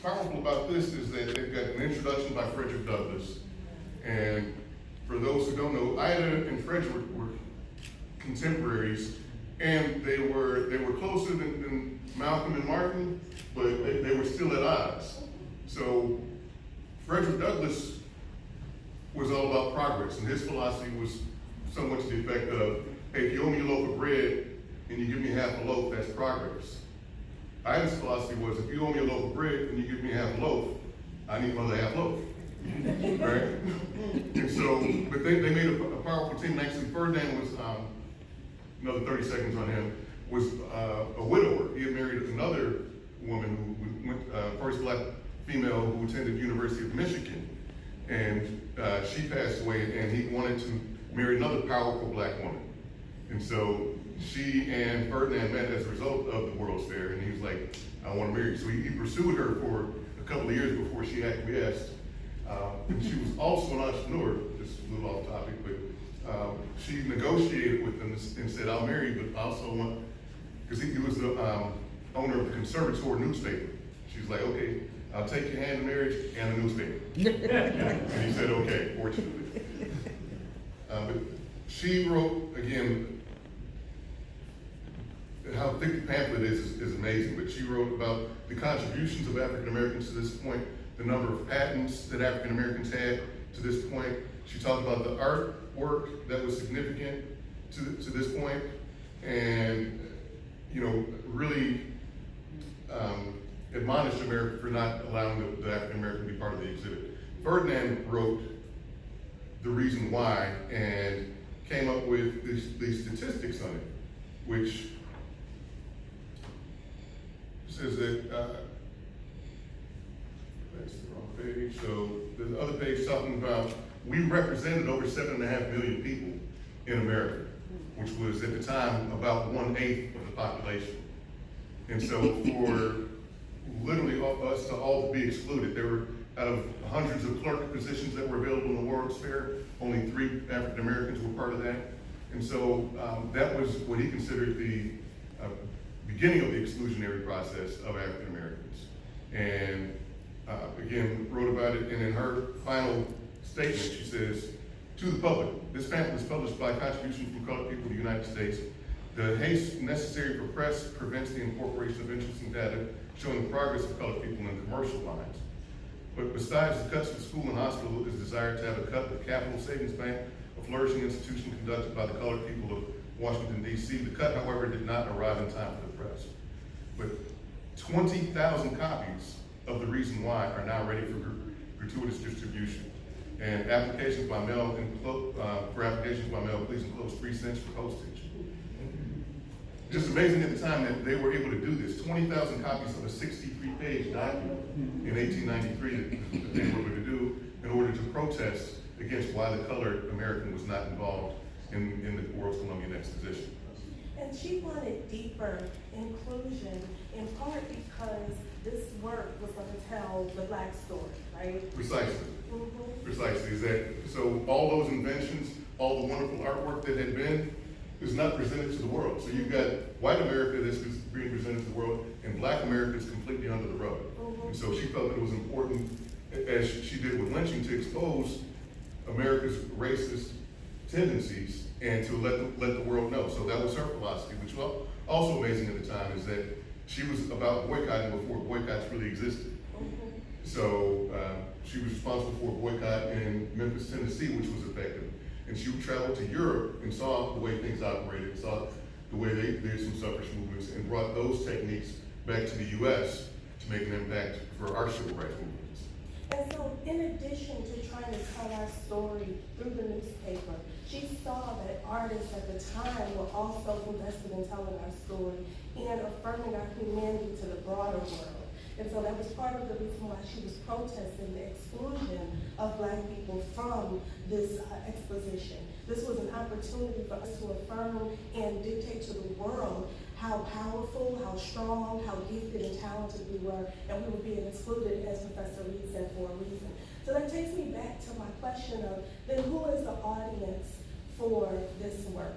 Powerful about this is that they've got an introduction by Frederick Douglass. And for those who don't know, Ida and Frederick were contemporaries, and they were closer than Malcolm and Martin, but they were still at odds. So Frederick Douglass was all about progress, and his philosophy was somewhat to the effect of, hey, if you owe me a loaf of bread and you give me half a loaf, that's progress. Ida's philosophy was, if you owe me a loaf of bread and you give me half a loaf, I need another half loaf, right? And so, but they made a powerful team. Actually, Ferdinand was, another 30 seconds on him, was a widower. He had married another woman who went, first black female who attended University of Michigan. And she passed away, and he wanted to marry another powerful black woman. And so she and Ferdinand met as a result of the World's Fair, and he was like, I want to marry you. So he pursued her for a couple of years before she acquiesced. And she was also an entrepreneur, just a little off topic, but she negotiated with him and said, I'll marry you, but I also want, because he was the owner of the Conservator newspaper. She's like, okay, I'll take your hand in marriage and the newspaper. And he said, okay, fortunately. But she wrote, again, how thick the pamphlet is amazing, but she wrote about the contributions of African Americans to this point, the number of patents that African Americans had to this point. She talked about the artwork that was significant to this point, and really admonished America for not allowing the African American to be part of the exhibit. Ferdinand wrote The Reason Why and came up with these statistics on it, which says that, that's the wrong page. So the other page talking about, we represented over 7.5 million people in America, which was at the time about 1/8 of the population. And so for literally us to all be excluded, there were, out of hundreds of clerk positions that were available in the World's Fair, only 3 African Americans were part of that. And so that was what he considered the beginning of the exclusionary process of African Americans. And again, wrote about it, and in her final statement, she says, to the public, this pamphlet is published by contribution from colored people in the United States. The haste necessary for press prevents the incorporation of interesting data showing the progress of colored people in commercial lines. But besides the cuts to school and hospital, it is desired to have a cut to the Capital Savings Bank, a flourishing institution conducted by the colored people of Washington, D.C. The cut, however, did not arrive in time for the press. But 20,000 copies of The Reason Why are now ready for gratuitous distribution. And applications by mail, for applications by mail, please enclose 3 cents for postage. Just amazing at the time that they were able to do this. 20,000 copies of a 63-page document in 1893 that they were able to do in order to protest against why the colored American was not involved in the World's Columbian Exposition. And she wanted deeper inclusion, in part because this work was going to tell the black story, right? Precisely. Mm-hmm. Precisely. Is that so? All those inventions, all the wonderful artwork that had been, is not presented to the world. So you've got white America that's being presented to the world, and black America is completely under the rug. Mm-hmm. And so she felt that it was important, as she did with lynching, to expose America's racist tendencies and to let the world know. So that was her philosophy, which was also amazing at the time, is that she was about boycotting before boycotts really existed. Mm-hmm. So she was responsible for a boycott in Memphis, Tennessee, which was effective. And she traveled to Europe and saw the way things operated, saw the way they did some suffrage movements, and brought those techniques back to the U.S. to make an impact for our civil rights movements. And so, in addition to trying to tell our story through the newspaper, she saw that artists at the time were also invested in telling our story and affirming our humanity to the broader world. And so that was part of the reason why she was protesting the exclusion of black people from this exposition. This was an opportunity for us to affirm and dictate to the world how powerful, how strong, how gifted and talented we were, and we were being excluded, as Professor Reed said, for a reason. So that takes me back to my question of, then who is the audience for this work?